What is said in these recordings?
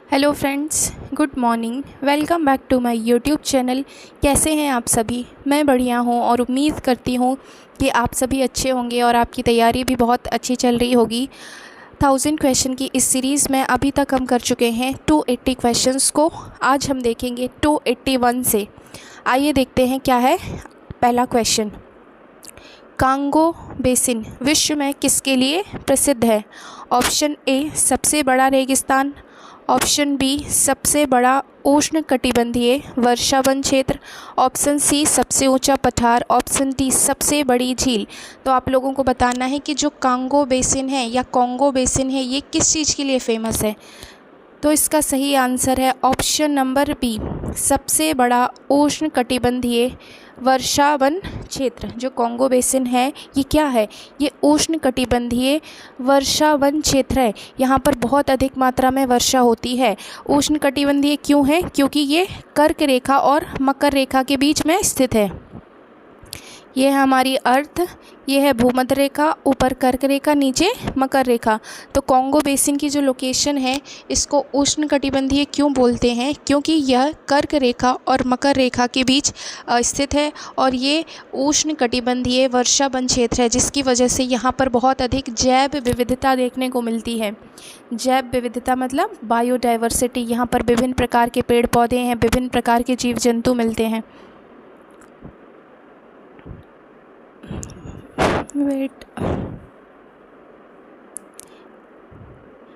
Hello friends, good morning. Welcome back to my YouTube channel. कैसे हैं आप सभी? मैं बढ़िया हूँ और उम्मीद करती हूँ कि आप सभी अच्छे होंगे और आपकी तैयारी भी बहुत अच्छी चल रही होगी। 1000 क्वेश्चन की इस सीरीज़ में अभी तक हम कर चुके हैं 280 क्वेश्चंस को। आज हम देखेंगे 281 से। आइए देखते हैं क्या है पहला क्वेश्चन। कांगो बेसिन विश्व में किसके लिए प्रसिद्ध है? ऑप्शन ए सबसे बड़ा रेगिस्तान, ऑप्शन बी सबसे बड़ा उष्णकटिबंधीय वर्षावन क्षेत्र, ऑप्शन सी सबसे ऊंचा पठार, ऑप्शन डी सबसे बड़ी झील। तो आप लोगों को बताना है कि जो कांगो बेसिन है या कॉन्गो बेसिन है ये किस चीज़ के लिए फेमस है। तो इसका सही आंसर है ऑप्शन नंबर बी, सबसे बड़ा उष्णकटिबंधीय वर्षावन क्षेत्र। जो कॉन्गो बेसिन है ये क्या है? ये उष्णकटिबंधीय वर्षावन क्षेत्र है। यहाँ पर बहुत अधिक मात्रा में वर्षा होती है। उष्णकटिबंधीय क्यों है? क्योंकि ये कर्क रेखा और मकर रेखा के बीच में स्थित है। ये है हमारी अर्थ, ये है भूमध्य रेखा, ऊपर कर्क रेखा, नीचे मकर रेखा। तो कॉन्गो बेसिन की जो लोकेशन है इसको उष्णकटिबंधीय क्यों बोलते हैं? क्योंकि यह कर्क रेखा और मकर रेखा के बीच स्थित है और ये उष्णकटिबंधीय वर्षावन क्षेत्र है, जिसकी वजह से यहाँ पर बहुत अधिक जैव विविधता देखने को मिलती है। जैव विविधता मतलब बायोडाइवर्सिटी। यहाँ पर विभिन्न प्रकार के पेड़ पौधे हैं, विभिन्न प्रकार के जीव जंतु मिलते हैं। वेट,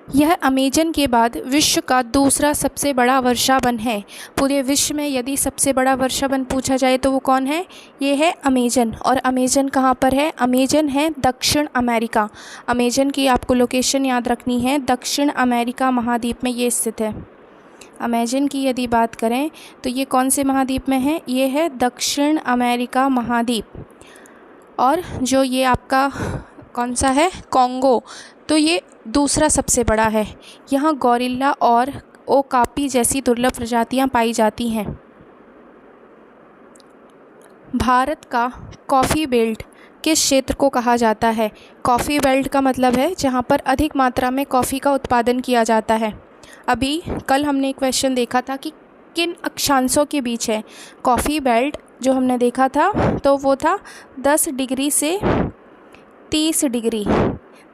यह अमेजन के बाद विश्व का दूसरा सबसे बड़ा वर्षावन है। पूरे विश्व में यदि सबसे बड़ा वर्षावन पूछा जाए तो वो कौन है? ये है अमेजन। और अमेजन कहाँ पर है? अमेजन है दक्षिण अमेरिका। अमेजन की आपको लोकेशन याद रखनी है, दक्षिण अमेरिका महाद्वीप में ये स्थित है। अमेजन की यदि बात करें तो ये कौन से महाद्वीप में है? ये है दक्षिण अमेरिका महाद्वीप। और जो ये आपका कौन सा है? कॉन्गो, तो ये दूसरा सबसे बड़ा है। यहाँ गौरिल्ला और ओकापी जैसी दुर्लभ प्रजातियाँ पाई जाती हैं। भारत का कॉफ़ी बेल्ट किस क्षेत्र को कहा जाता है? कॉफ़ी बेल्ट का मतलब है जहाँ पर अधिक मात्रा में कॉफ़ी का उत्पादन किया जाता है। अभी कल हमने एक क्वेश्चन देखा था कि किन अक्षांशों के बीच है कॉफ़ी बेल्ट। जो हमने देखा था तो वो था 10 डिग्री से 30 डिग्री,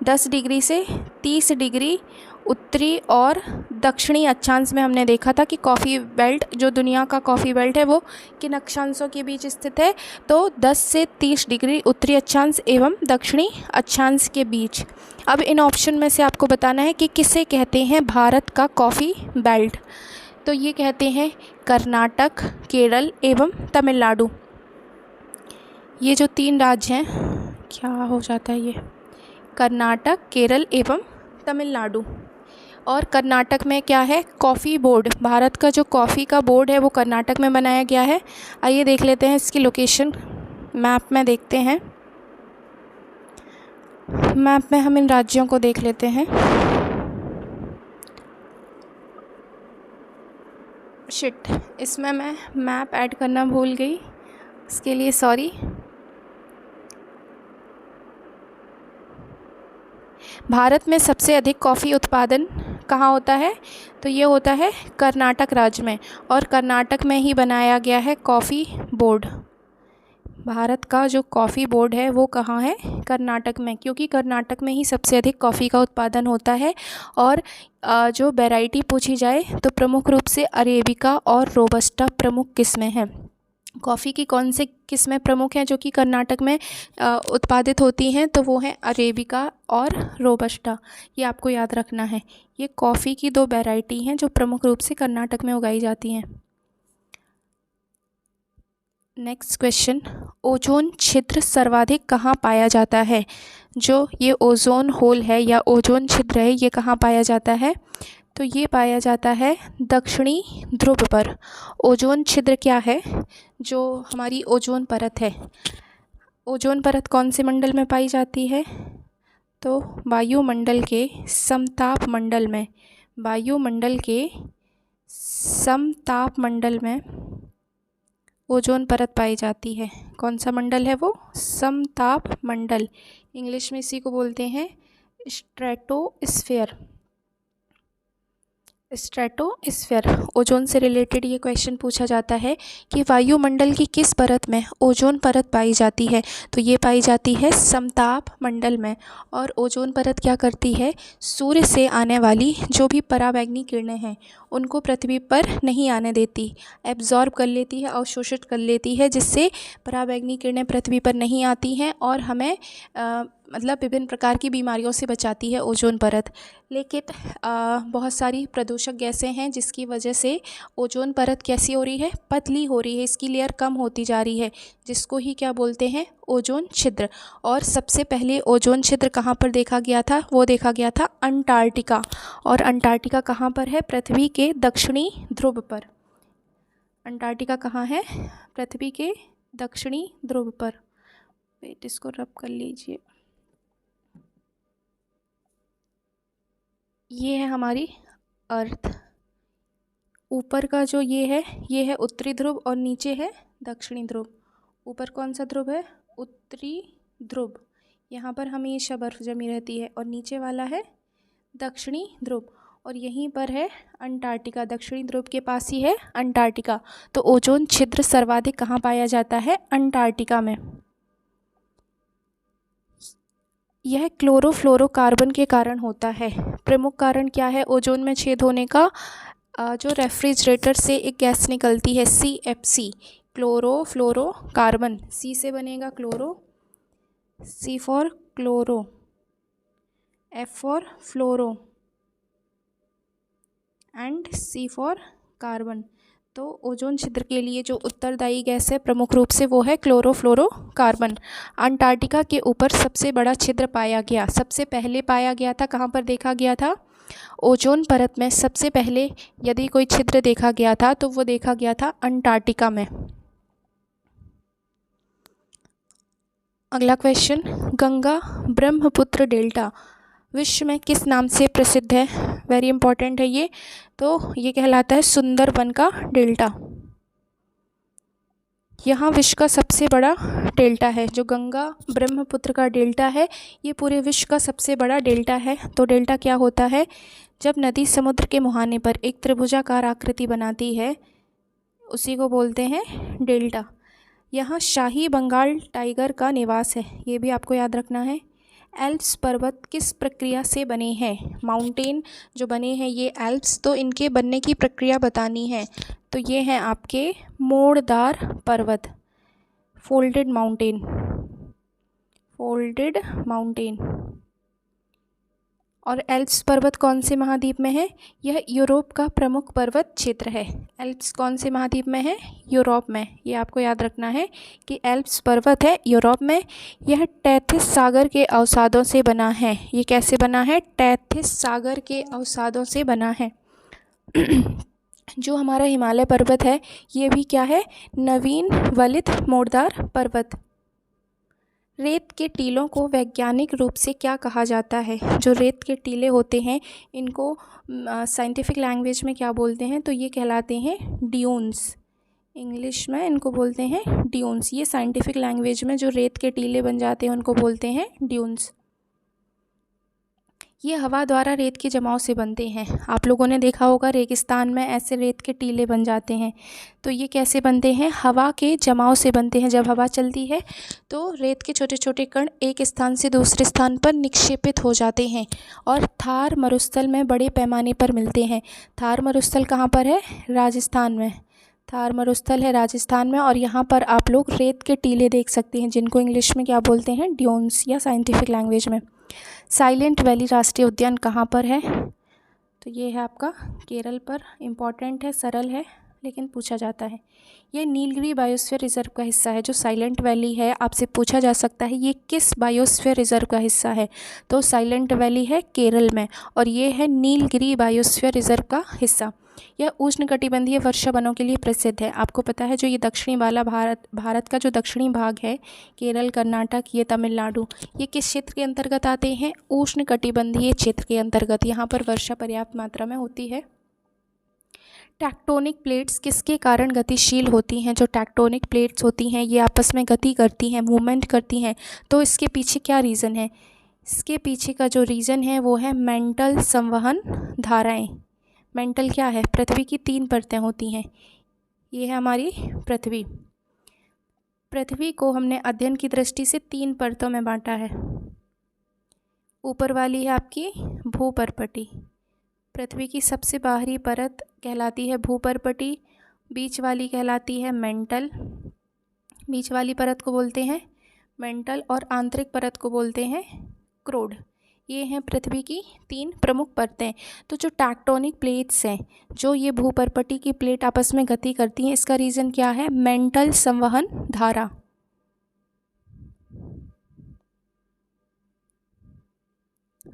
10 डिग्री से 30 डिग्री उत्तरी और दक्षिणी अक्षांश में हमने देखा था कि कॉफ़ी बेल्ट, जो दुनिया का कॉफ़ी बेल्ट है वो किन अक्षांशों के बीच स्थित है? तो 10 से 30 डिग्री उत्तरी अक्षांश एवं दक्षिणी अक्षांश के बीच। अब इन ऑप्शन में से आपको बताना है कि किसे कहते हैं भारत का कॉफ़ी बेल्ट। तो ये कहते हैं कर्नाटक, केरल एवं तमिलनाडु। ये जो 3 राज्य हैं, क्या हो जाता है ये, कर्नाटक, केरल एवं तमिलनाडु। और कर्नाटक में क्या है? Coffee board. भारत का जो कॉफ़ी का बोर्ड है वो कर्नाटक में बनाया गया है। आइए देख लेते हैं इसकी लोकेशन। मैप में देखते हैं, मैप में हम इन राज्यों को देख लेते हैं। शिट, इसमें मैं मैप ऐड करना भूल गई, इसके लिए सॉरी। भारत में सबसे अधिक कॉफ़ी उत्पादन कहाँ होता है? तो ये होता है कर्नाटक राज्य में, और कर्नाटक में ही बनाया गया है कॉफ़ी बोर्ड। भारत का जो कॉफ़ी बोर्ड है वो कहाँ है? कर्नाटक में, क्योंकि कर्नाटक में ही सबसे अधिक कॉफ़ी का उत्पादन होता है। और जो वैरायटी पूछी जाए तो प्रमुख रूप से अरेबिका और रोबस्टा प्रमुख किस्में हैं। कॉफ़ी की कौन से किस्में प्रमुख हैं जो कि कर्नाटक में उत्पादित होती हैं? तो वो हैं अरेबिका और रोबस्टा। ये आपको याद रखना है। ये कॉफ़ी की 2 वैरायटी हैं जो प्रमुख रूप से कर्नाटक में उगाई जाती हैं। नेक्स्ट क्वेश्चन, ओजोन छिद्र सर्वाधिक कहाँ पाया जाता है? जो ये ओजोन होल है या ओजोन छिद्र है ये कहाँ पाया जाता है? तो ये पाया जाता है दक्षिणी ध्रुव पर। ओजोन छिद्र क्या है? जो हमारी ओजोन परत है। ओजोन परत कौन से मंडल में पाई जाती है? तो वायुमंडल के समताप मंडल में। वायुमंडल के समताप मंडल में ओजोन परत पाई जाती है। कौन सा मंडल है वो? समताप मंडल। इंग्लिश में इसी को बोलते हैं स्ट्रेटोस्फेयर। स्ट्रेटोस्फीयर, ओजोन से रिलेटेड ये क्वेश्चन पूछा जाता है कि वायुमंडल की किस परत में ओजोन परत पाई जाती है। तो ये पाई जाती है समताप मंडल में। और ओजोन परत क्या करती है, सूर्य से आने वाली जो भी पराबैंगनी किरणें हैं उनको पृथ्वी पर नहीं आने देती, एब्जॉर्ब कर लेती है, अवशोषित कर लेती है, जिससे पराबैंगनी किरणें पृथ्वी पर नहीं आती हैं और हमें मतलब विभिन्न प्रकार की बीमारियों से बचाती है ओजोन परत। लेकिन बहुत सारी प्रदूषक गैसें हैं जिसकी वजह से ओजोन परत कैसी हो रही है, पतली हो रही है, इसकी लेयर कम होती जा रही है, जिसको ही क्या बोलते हैं, ओजोन छिद्र। और सबसे पहले ओजोन छिद्र कहाँ पर देखा गया था, वो देखा गया था अंटार्कटिका। और अंटार्कटिका कहाँ पर है, पृथ्वी के दक्षिणी ध्रुव पर। अंटार्कटिका कहाँ है, पृथ्वी के दक्षिणी ध्रुव पर। वेट, इसको रब कर लीजिए। ये है हमारी अर्थ। ऊपर का जो ये है उत्तरी ध्रुव और नीचे है दक्षिणी ध्रुव। ऊपर कौन सा ध्रुव है, उत्तरी ध्रुव, यहाँ पर हमेशा बर्फ़ जमी रहती है। और नीचे वाला है दक्षिणी ध्रुव, और यहीं पर है अंटार्कटिका, दक्षिणी ध्रुव के पास ही है अंटार्कटिका। तो ओजोन छिद्र सर्वाधिक कहाँ पाया जाता है, अंटार्कटिका में। यह क्लोरोफ्लोरोकार्बन के कारण होता है। प्रमुख कारण क्या है ओजोन में छेद होने का, जो रेफ्रिजरेटर से एक गैस निकलती है CFC, क्लोरोफ्लोरोकार्बन। सी से बनेगा chloro, C for chloro, F for fluoro and C for carbon. तो ओजोन छिद्र के लिए जो उत्तरदायी गैस है प्रमुख रूप से वो है क्लोरोफ्लोरोकार्बन। अंटार्कटिका के ऊपर सबसे बड़ा छिद्र पाया गया, सबसे पहले पाया गया था, कहाँ पर देखा गया था, ओजोन परत में सबसे पहले यदि कोई छिद्र देखा गया था तो वो देखा गया था अंटार्कटिका में। अगला क्वेश्चन, गंगा ब्रह्मपुत्र डेल्टा विश्व में किस नाम से प्रसिद्ध है। वेरी इंपॉर्टेंट है ये। तो ये कहलाता है सुंदरबन का डेल्टा। यहाँ विश्व का सबसे बड़ा डेल्टा है, जो गंगा ब्रह्मपुत्र का डेल्टा है, ये पूरे विश्व का सबसे बड़ा डेल्टा है। तो डेल्टा क्या होता है, जब नदी समुद्र के मुहाने पर एक त्रिभुजाकार आकृति बनाती है उसी को बोलते हैं डेल्टा। यहाँ शाही बंगाल टाइगर का निवास है, ये भी आपको याद रखना है। एल्प्स पर्वत किस प्रक्रिया से बने हैं, माउंटेन जो बने हैं ये एल्प्स, तो इनके बनने की प्रक्रिया बतानी है। तो ये हैं आपके मोड़दार पर्वत, फोल्डेड माउंटेन, फोल्डेड माउंटेन। और एल्प्स पर्वत कौन से महाद्वीप में है, यह यूरोप का प्रमुख पर्वत क्षेत्र है। एल्प्स कौन से महाद्वीप में है, यूरोप में। ये आपको याद रखना है कि एल्प्स पर्वत है यूरोप में। यह टैथिस सागर के अवसादों से बना है। ये कैसे बना है, टैथिस सागर के अवसादों से बना है। जो हमारा हिमालय पर्वत है ये भी क्या है, नवीन वलित मोड़दार पर्वत। रेत के टीलों को वैज्ञानिक रूप से क्या कहा जाता है, जो रेत के टीले होते हैं इनको साइंटिफिक लैंग्वेज में क्या बोलते हैं, तो ये कहलाते हैं ड्यून्स। इंग्लिश में इनको बोलते हैं ड्यून्स। ये साइंटिफिक लैंग्वेज में जो रेत के टीले बन जाते हैं उनको बोलते हैं ड्यून्स। ये हवा द्वारा रेत के जमाव से बनते हैं। आप लोगों ने देखा होगा रेगिस्तान में ऐसे रेत के टीले बन जाते हैं। तो ये कैसे बनते हैं, हवा के जमाव से बनते हैं। जब हवा चलती है तो रेत के छोटे छोटे कण एक स्थान से दूसरे स्थान पर निक्षेपित हो जाते हैं और थार मरुस्थल में बड़े पैमाने पर मिलते हैं। थार मरुस्थल कहाँ पर है, राजस्थान में। थार मरुस्थल है राजस्थान में, और यहाँ पर आप लोग रेत के टीले देख सकते हैं जिनको इंग्लिश में क्या बोलते हैं, ड्यून्स, या साइंटिफिक लैंग्वेज में। साइलेंट वैली राष्ट्रीय उद्यान कहाँ पर है, तो ये है आपका केरल पर। इम्पॉर्टेंट है, सरल है लेकिन पूछा जाता है। ये नीलगिरी बायोस्फीयर रिजर्व का हिस्सा है। जो साइलेंट वैली है आपसे पूछा जा सकता है ये किस बायोस्फीयर रिजर्व का हिस्सा है, तो साइलेंट वैली है केरल में, और ये है नीलगिरी बायोस्फीयर रिजर्व का हिस्सा। यह उष्णकटिबंधीय वर्षा वनों के लिए प्रसिद्ध है। आपको पता है जो ये दक्षिणी वाला भारत का जो दक्षिणी भाग है, केरल, कर्नाटक, ये तमिलनाडु, ये किस क्षेत्र के अंतर्गत आते हैं, उष्णकटिबंधीय क्षेत्र के अंतर्गत। यहाँ पर वर्षा पर्याप्त मात्रा में होती है। टेक्टोनिक प्लेट्स किसके कारण गतिशील होती हैं, जो टेक्टोनिक प्लेट्स होती हैं ये आपस में गति करती हैं, मूवमेंट करती हैं, तो इसके पीछे क्या रीज़न है, इसके पीछे का जो रीज़न है वो है मेंटल संवहन धाराएं। मेंटल क्या है? पृथ्वी की 3 परतें होती हैं। ये है हमारी पृथ्वी। पृथ्वी को हमने अध्ययन की दृष्टि से 3 परतों में बांटा है। ऊपर वाली है आपकी भूपर्पटी। पृथ्वी की सबसे बाहरी परत कहलाती है भूपर्पटी, बीच वाली कहलाती है मेंटल, बीच वाली परत को बोलते हैं मेंटल, और आंतरिक परत को बोलते हैं क्रोड। ये हैं पृथ्वी की 3 प्रमुख परतें। तो जो टेक्टोनिक प्लेट्स हैं, जो ये भूपर्पटी की प्लेट आपस में गति करती हैं, इसका रीज़न क्या है? मेंटल संवहन धारा।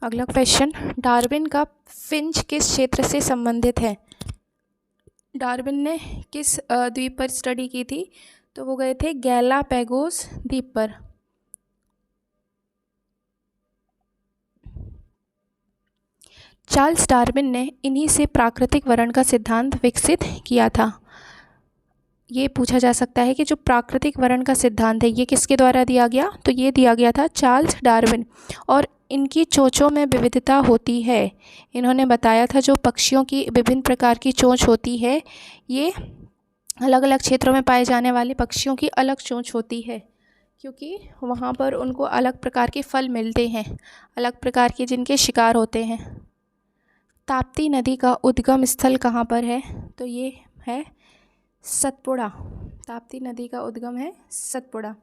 अगला क्वेश्चन, डार्विन का फिंच किस क्षेत्र से संबंधित है? डार्विन ने किस द्वीप पर स्टडी की थी? तो वो गए थे गैलापैगोस द्वीप पर। चार्ल्स डार्विन ने इन्हीं से प्राकृतिक वर्ण का सिद्धांत विकसित किया था। ये पूछा जा सकता है कि जो प्राकृतिक वर्ण का सिद्धांत है ये किसके द्वारा दिया गया? तो ये दिया गया था चार्ल्स डार्विन। और इनकी चोंचों में विविधता होती है। इन्होंने बताया था जो पक्षियों की विभिन्न प्रकार की चोंच होती है, ये अलग अलग क्षेत्रों में पाए जाने वाले पक्षियों की अलग चोंच होती है, क्योंकि वहाँ पर उनको अलग प्रकार के फल मिलते हैं, अलग प्रकार के जिनके शिकार होते हैं। ताप्ती नदी का उद्गम स्थल कहाँ पर है? तो ये है सतपुड़ा। ताप्ती नदी का उद्गम है सतपुड़ा।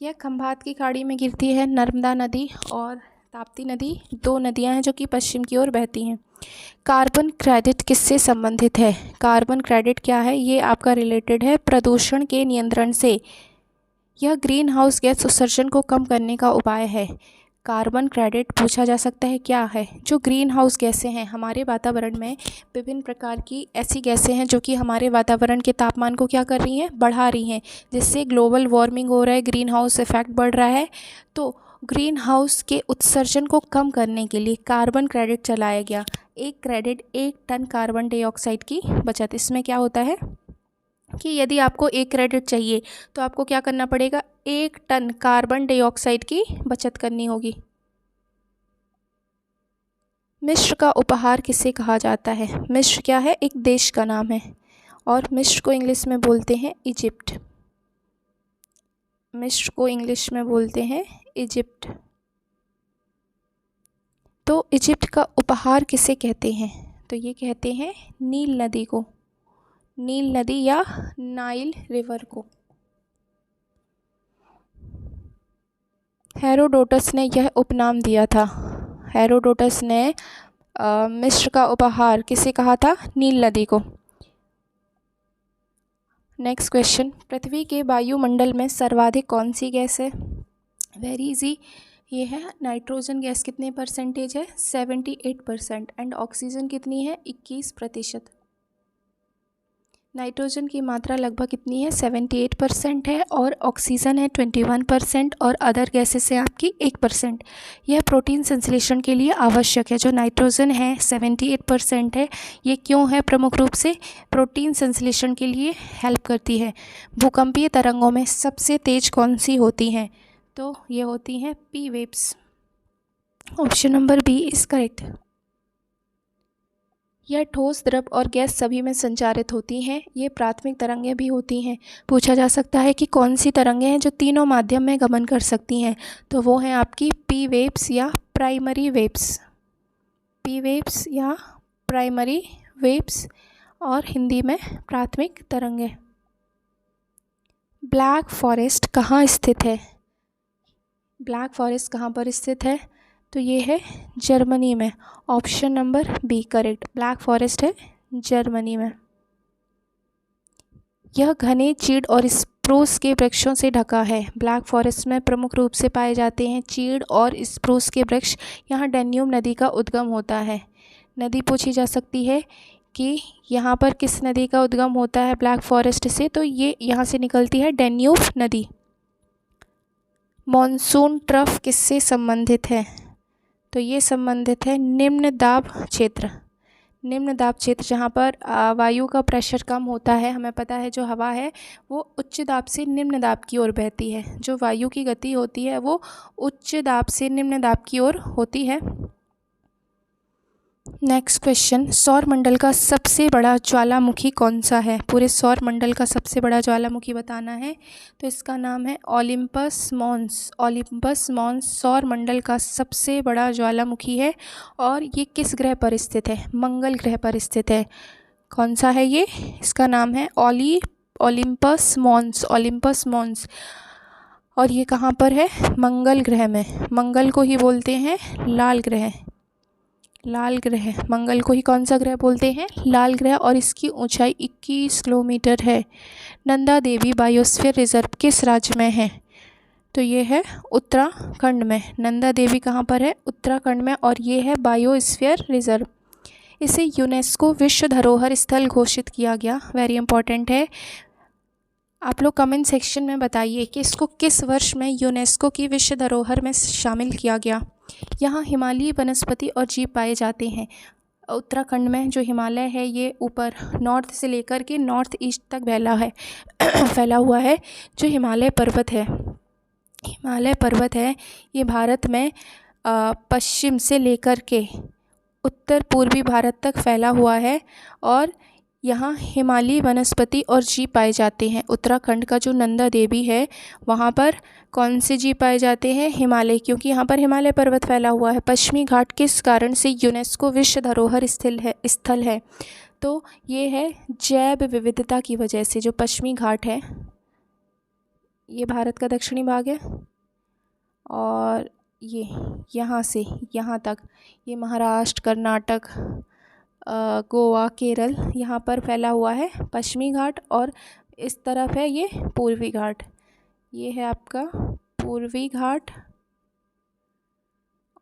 यह खंभात की खाड़ी में गिरती है नर्मदा नदी और ताप्ती नदी, 2 नदियां हैं जो कि पश्चिम की ओर बहती हैं। कार्बन क्रेडिट किससे संबंधित है? कार्बन क्रेडिट क्या है? ये आपका रिलेटेड है प्रदूषण के नियंत्रण से। यह ग्रीन हाउस गैस उत्सर्जन को कम करने का उपाय है। कार्बन क्रेडिट पूछा जा सकता है क्या है? जो ग्रीन हाउस गैसें हैं, हमारे वातावरण में विभिन्न प्रकार की ऐसी गैसें हैं जो कि हमारे वातावरण के तापमान को क्या कर रही हैं? बढ़ा रही हैं, जिससे ग्लोबल वार्मिंग हो रहा है, ग्रीन हाउस इफेक्ट बढ़ रहा है। तो ग्रीन हाउस के उत्सर्जन को कम करने के लिए कार्बन क्रेडिट चलाया गया। एक क्रेडिट 1 टन कार्बन डाइऑक्साइड की बचत। इसमें क्या होता है कि यदि आपको 1 क्रेडिट चाहिए तो आपको क्या करना पड़ेगा? 1 टन कार्बन डाइऑक्साइड की बचत करनी होगी। मिस्र का उपहार किसे कहा जाता है? मिस्र क्या है? एक देश का नाम है, और मिस्र को इंग्लिश में बोलते हैं इजिप्ट। मिस्र को इंग्लिश में बोलते हैं इजिप्ट। तो इजिप्ट का उपहार किसे कहते हैं? तो ये कहते हैं नील नदी को, नील नदी या नाइल रिवर को। हेरोडोटस ने यह उपनाम दिया था। हेरोडोटस ने मिस्र का उपहार किसे कहा था? नील नदी को। नेक्स्ट क्वेश्चन, पृथ्वी के वायुमंडल में सर्वाधिक कौन सी गैस है? वेरी इजी, ये है नाइट्रोजन गैस। कितने परसेंटेज है? 78%। एंड ऑक्सीजन कितनी है? 21%। नाइट्रोजन की मात्रा लगभग कितनी है? 78% है, और ऑक्सीजन है 21%, और अदर गैसेस है आपकी 1%। यह प्रोटीन संश्लेषण के लिए आवश्यक है। जो नाइट्रोजन है 78% है, ये क्यों है? प्रमुख रूप से प्रोटीन संश्लेषण के लिए हेल्प करती है। भूकंपीय तरंगों में सबसे तेज कौन सी होती हैं? तो ये होती हैं P waves. Option number B is correct. यह ठोस, द्रव और गैस सभी में संचारित होती हैं। ये प्राथमिक तरंगें भी होती हैं। पूछा जा सकता है कि कौन सी तरंगें हैं जो तीनों माध्यम में गमन कर सकती हैं? तो वो हैं आपकी पी वेव्स या प्राइमरी वेव्स। पी वेव्स या प्राइमरी वेव्स, और हिंदी में प्राथमिक तरंगें। ब्लैक फॉरेस्ट कहाँ स्थित है? ब्लैक फॉरेस्ट कहाँ पर स्थित है? तो ये है जर्मनी में। Option number B correct, black forest है जर्मनी में। यह घने चीड़ और स्प्रूस के वृक्षों से ढका है। ब्लैक फॉरेस्ट में प्रमुख रूप से पाए जाते हैं चीड़ और स्प्रूस के वृक्ष। यहाँ डैन्यूब नदी का उद्गम होता है। नदी पूछी जा सकती है कि यहाँ पर किस नदी का उद्गम होता है ब्लैक फॉरेस्ट से? तो ये यहाँ से निकलती है डैन्यूब नदी। मॉनसून ट्रफ किससे संबंधित है? तो ये संबंधित है निम्न दाब क्षेत्र। निम्न दाब क्षेत्र जहाँ पर वायु का प्रेशर कम होता है। हमें पता है जो हवा है वो उच्च दाब से निम्न दाब की ओर बहती है। जो वायु की गति होती है वो उच्च दाब से निम्न दाब की ओर होती है। नेक्स्ट क्वेश्चन, सौर मंडल का सबसे बड़ा ज्वालामुखी कौन सा है? पूरे सौर मंडल का सबसे बड़ा ज्वालामुखी बताना है। तो इसका नाम है ओलिम्पस मॉन्स। ओलिम्पस मॉन्स सौर मंडल का सबसे बड़ा ज्वालामुखी है और ये किस ग्रह पर स्थित है? मंगल ग्रह पर स्थित है। कौन सा है ये? इसका नाम है ओलिम्पस मॉन्स। ओलिम्पस मॉन्स, और ये कहाँ पर है? मंगल ग्रह में। मंगल को ही बोलते हैं लाल ग्रह। लाल ग्रह, मंगल को ही कौन सा ग्रह बोलते हैं? लाल ग्रह। और इसकी ऊंचाई 21 किलोमीटर है। नंदा देवी बायोस्फीयर रिजर्व किस राज्य में है? तो ये है उत्तराखंड में। नंदा देवी कहाँ पर है? उत्तराखंड में, और ये है बायोस्फीयर रिजर्व। इसे यूनेस्को विश्व धरोहर स्थल घोषित किया गया। वेरी इंपॉर्टेंट है। आप लोग कमेंट सेक्शन में बताइए कि इसको किस वर्ष में यूनेस्को की विश्व धरोहर में शामिल किया गया। यहाँ हिमालयी वनस्पति और जीव पाए जाते हैं। उत्तराखंड में जो हिमालय है ये ऊपर नॉर्थ से लेकर के नॉर्थ ईस्ट तक फैला हुआ है। जो हिमालय पर्वत है, हिमालय पर्वत है, ये भारत में पश्चिम से लेकर के उत्तर पूर्वी भारत तक फैला हुआ है और यहाँ हिमालयी वनस्पति और जीव पाए जाते हैं। उत्तराखंड का जो नंदा देवी है वहाँ पर कौन से जीव पाए जाते हैं? हिमालय, क्योंकि यहाँ पर हिमालय पर्वत फैला हुआ है। पश्चिमी घाट किस कारण से यूनेस्को विश्व धरोहर स्थल है? तो ये है जैव विविधता की वजह से। जो पश्चिमी घाट है ये भारत का दक्षिणी भाग है और ये यहाँ से यहाँ तक ये महाराष्ट्र, कर्नाटक, गोवा, केरल, यहाँ पर फैला हुआ है पश्चिमी घाट। और इस तरफ है ये पूर्वी घाट। ये है आपका पूर्वी घाट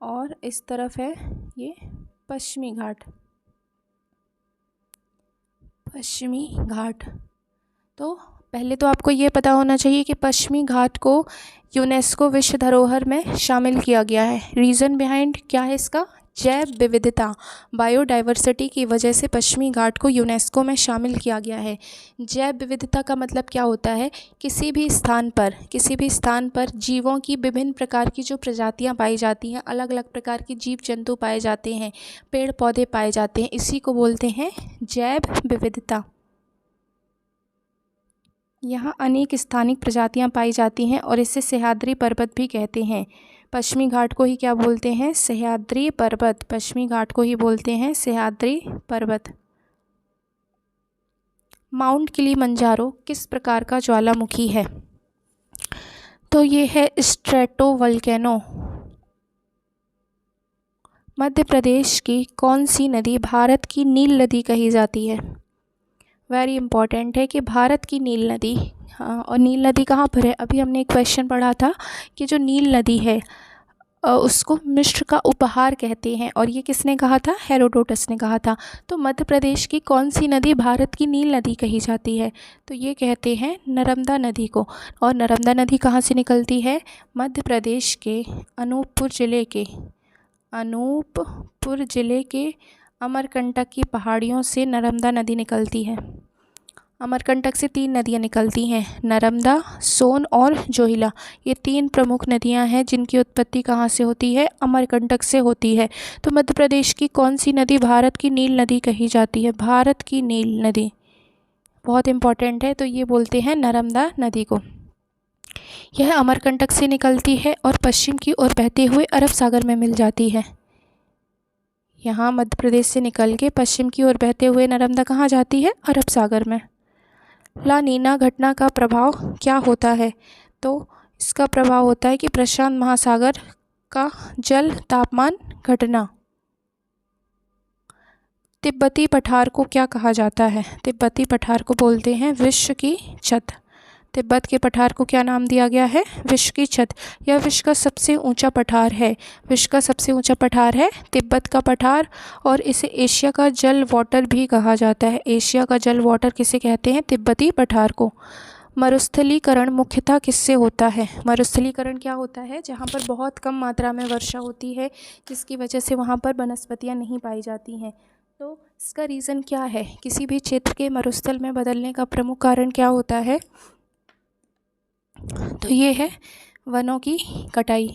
और इस तरफ है ये पश्चिमी घाट। पश्चिमी घाट। तो पहले तो आपको ये पता होना चाहिए कि पश्चिमी घाट को यूनेस्को विश्व धरोहर में शामिल किया गया है। रीज़न बिहाइंड क्या है इसका? जैव विविधता, बायोडाइवर्सिटी की वजह से पश्चिमी घाट को यूनेस्को में शामिल किया गया है। जैव विविधता का मतलब क्या होता है? किसी भी स्थान पर जीवों की विभिन्न प्रकार की जो प्रजातियां पाई जाती हैं, अलग अलग प्रकार के जीव जंतु पाए जाते हैं, पेड़ पौधे पाए जाते हैं, इसी को बोलते हैं जैव विविधता। यहाँ अनेक स्थानिक प्रजातियां पाई जाती हैं और इसे सह्याद्री पर्वत भी कहते हैं। पश्चिमी घाट को ही क्या बोलते हैं? सह्याद्री पर्वत। पश्चिमी घाट को ही बोलते हैं सह्याद्री पर्वत। माउंट किलिमंजारो किस प्रकार का ज्वालामुखी है? तो ये है स्ट्रेटोवोल्केनो। मध्य प्रदेश की कौन सी नदी भारत की नील नदी कही जाती है? वेरी इंपॉर्टेंट है कि भारत की नील नदी, हाँ, और नील नदी कहाँ पर है? अभी हमने एक क्वेश्चन पढ़ा था कि जो नील नदी है उसको मिस्र का उपहार कहते हैं, और ये किसने कहा था? हेरोडोटस ने कहा था। तो मध्य प्रदेश की कौन सी नदी भारत की नील नदी कही जाती है? तो ये कहते हैं नर्मदा नदी को। और नर्मदा नदी कहाँ से निकलती है? मध्य प्रदेश के अनूपपुर ज़िले के अमरकंटक की पहाड़ियों से नर्मदा नदी निकलती है। अमरकंटक से 3 नदियाँ निकलती हैं, नर्मदा, सोन और जोहिला। ये 3 प्रमुख नदियाँ हैं जिनकी उत्पत्ति कहाँ से होती है? अमरकंटक से होती है। तो मध्य प्रदेश की कौन सी नदी भारत की नील नदी कही जाती है? भारत की नील नदी, बहुत इंपॉर्टेंट है। तो ये बोलते हैं नर्मदा नदी को। यह अमरकंटक से निकलती है और पश्चिम की ओर बहते हुए अरब सागर में मिल जाती है। यहाँ मध्य प्रदेश से निकल के पश्चिम की ओर बहते हुए नर्मदा कहाँ जाती है? अरब सागर में। ला नीना घटना का प्रभाव क्या होता है? तो इसका प्रभाव होता है कि प्रशांत महासागर का जल तापमान घटना। तिब्बती पठार को क्या कहा जाता है? तिब्बती पठार को बोलते हैं विश्व की छत। तिब्बत के पठार को क्या नाम दिया गया है? विश्व की छत। यह विश्व का सबसे ऊंचा पठार है। विश्व का सबसे ऊंचा पठार है तिब्बत का पठार, और इसे एशिया का जल वाटर भी कहा जाता है। एशिया का जल वाटर किसे कहते हैं? तिब्बती पठार को। मरुस्थलीकरण मुख्यतः किससे होता है? मरुस्थलीकरण क्या होता है? जहाँ पर बहुत कम मात्रा में वर्षा होती है, जिसकी वजह से वहाँ पर वनस्पतियाँ नहीं पाई जाती हैं। तो इसका रीज़न क्या है? किसी भी क्षेत्र के मरुस्थल में बदलने का प्रमुख कारण क्या होता है? तो ये है वनों की कटाई।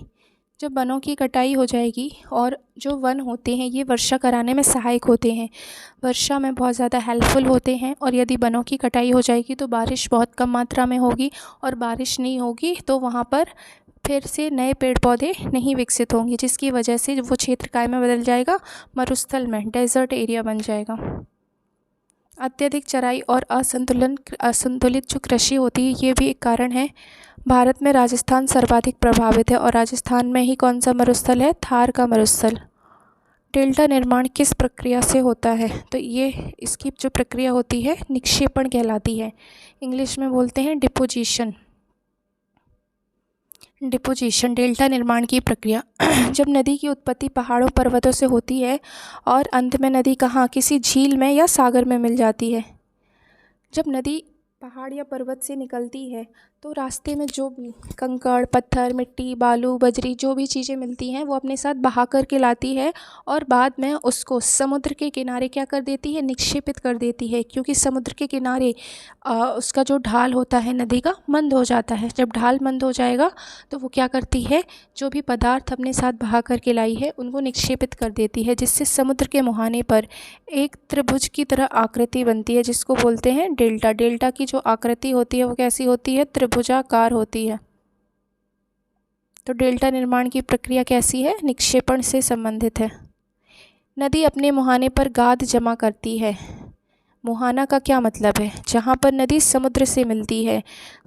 जब वनों की कटाई हो जाएगी, और जो वन होते हैं ये वर्षा कराने में सहायक होते हैं, वर्षा में बहुत ज़्यादा हेल्पफुल होते हैं। और यदि वनों की कटाई हो जाएगी तो बारिश बहुत कम मात्रा में होगी, और बारिश नहीं होगी तो वहाँ पर फिर से नए पेड़ पौधे नहीं विकसित होंगे, जिसकी वजह से वो क्षेत्र काय में बदल जाएगा, मरुस्थल में, डेजर्ट एरिया बन जाएगा। अत्यधिक चराई और असंतुलित जो कृषि होती है ये भी एक कारण है। भारत में राजस्थान सर्वाधिक प्रभावित है, और राजस्थान में ही कौन सा मरुस्थल है, थार का मरुस्थल। डेल्टा निर्माण किस प्रक्रिया से होता है, तो ये इसकी जो प्रक्रिया होती है निक्षेपण कहलाती है, इंग्लिश में बोलते हैं डिपोजिशन। डेल्टा निर्माण की प्रक्रिया जब नदी की उत्पत्ति पहाड़ों पर्वतों से होती है और अंत में नदी कहाँ, किसी झील में या सागर में मिल जाती है। जब नदी पहाड़ या पर्वत से निकलती है तो रास्ते में जो भी कंकड़, पत्थर, मिट्टी, बालू, बजरी जो भी चीज़ें मिलती हैं वो अपने साथ बहा कर के लाती है, और बाद में उसको समुद्र के किनारे क्या कर देती है, निक्षेपित कर देती है। क्योंकि समुद्र के किनारे उसका जो ढाल होता है नदी का मंद हो जाता है। जब ढाल मंद हो जाएगा तो वो क्या करती है, जो भी पदार्थ अपने साथ बहा कर के लाई है उनको निक्षेपित कर देती है, जिससे समुद्र के मुहाने पर एक त्रिभुज की तरह आकृति बनती है, जिसको बोलते हैं डेल्टा। डेल्टा की जो आकृति होती है वो कैसी होती है, त्रिभुजाकार होती है। तो डेल्टा निर्माण की प्रक्रिया कैसी है, निक्षेपण से संबंधित है। नदी अपने मुहाने पर गाद जमा करती है। मुहाना का क्या मतलब है, जहाँ पर नदी समुद्र से मिलती है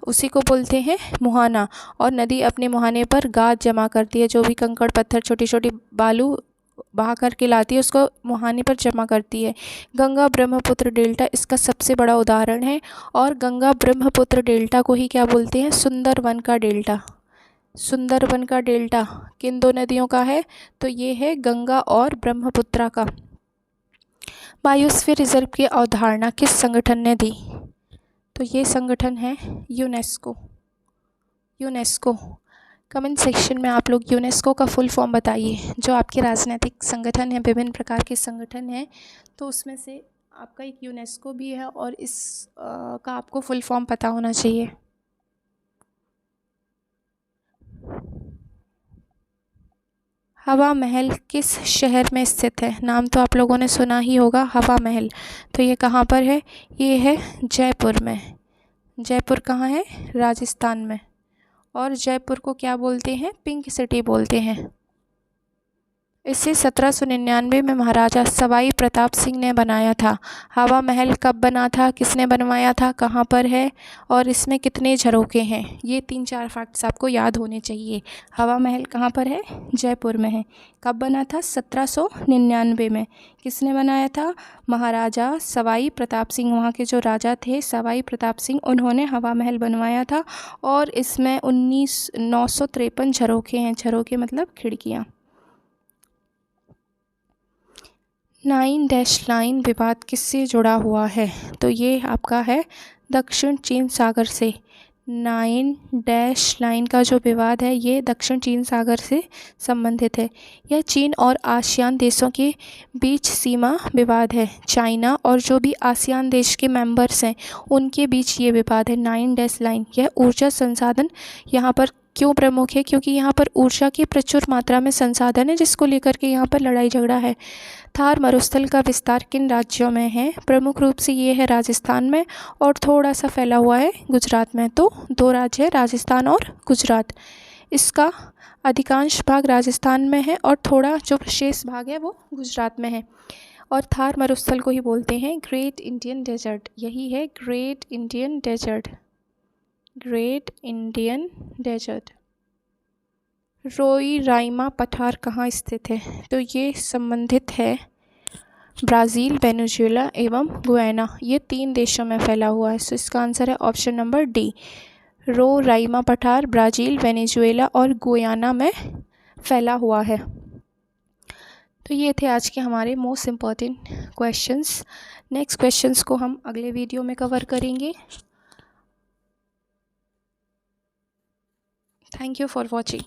उसी को बोलते हैं मुहाना। और नदी अपने मुहाने पर गाद जमा करती है, जो भी कंकड़, पत्थर, छोटी छोटी बालू बहा करके लाती है उसको मुहाने पर जमा करती है। गंगा ब्रह्मपुत्र डेल्टा इसका सबसे बड़ा उदाहरण है, और गंगा ब्रह्मपुत्र डेल्टा को ही क्या बोलते हैं, सुंदरवन का डेल्टा। सुंदरवन का डेल्टा किन दो नदियों का है, तो ये है गंगा और ब्रह्मपुत्रा का। बायोस्फीयर रिजर्व की अवधारणा किस संगठन ने दी, तो ये संगठन है यूनेस्को। यूनेस्को। कमेंट सेक्शन में आप लोग यूनेस्को का फुल फॉर्म बताइए। जो आपके राजनीतिक संगठन हैं, विभिन्न प्रकार के संगठन हैं, तो उसमें से आपका एक यूनेस्को भी है, और इस का आपको फुल फॉर्म पता होना चाहिए। हवा महल किस शहर में स्थित है, नाम तो आप लोगों ने सुना ही होगा, हवा महल। तो ये कहाँ पर है, ये है जयपुर में। जयपुर कहाँ है, राजस्थान में। और जयपुर को क्या बोलते हैं, पिंक सिटी बोलते हैं। इसे 1799 में महाराजा सवाई प्रताप सिंह ने बनाया था। हवा महल कब बना था, किसने बनवाया था, कहाँ पर है, और इसमें कितने झरोखे हैं, ये 3-4 फैक्ट्स आपको याद होने चाहिए। हवा महल कहाँ पर है, जयपुर में है। कब बना था, 1799 में। किसने बनाया था, महाराजा सवाई प्रताप सिंह, वहाँ के जो राजा थे सवाई प्रताप सिंह, उन्होंने हवा महल बनवाया था। और इसमें 953 झरोखे हैं। झरोखे मतलब खिड़कियाँ। 9 डैश लाइन विवाद किससे जुड़ा हुआ है, तो ये आपका है दक्षिण चीन सागर से। 9 डैश लाइन का जो विवाद है ये दक्षिण चीन सागर से संबंधित है। यह चीन और आसियान देशों के बीच सीमा विवाद है। चाइना और जो भी आसियान देश के मेंबर्स हैं उनके बीच ये विवाद है। 9 डैश लाइन, यह ऊर्जा संसाधन यहाँ पर क्यों प्रमुख है, क्योंकि यहाँ पर ऊर्जा की प्रचुर मात्रा में संसाधन है, जिसको लेकर के यहाँ पर लड़ाई झगड़ा है। थार मरुस्थल का विस्तार किन राज्यों में है, प्रमुख रूप से ये है राजस्थान में, और थोड़ा सा फैला हुआ है गुजरात में। तो 2 राज्य है, राजस्थान और गुजरात। इसका अधिकांश भाग राजस्थान में है और थोड़ा जो शेष भाग है वो गुजरात में है। और थार मरुस्थल को ही बोलते हैं ग्रेट इंडियन डेजर्ट। यही है great Indian desert. Great Indian desert. रोई राइमा पठार कहाँ स्थित है, तो ये संबंधित है ब्राज़ील, वेनेजुएला एवं गुयाना, ये 3 देशों में फैला हुआ है। सो इसका आंसर है ऑप्शन नंबर डी। रो राइमा पठार ब्राज़ील, वेनेजुएला और गुयाना में फैला हुआ है। तो ये थे आज के हमारे most important questions. Next questions को हम अगले वीडियो में कवर करेंगे। Thank you for watching.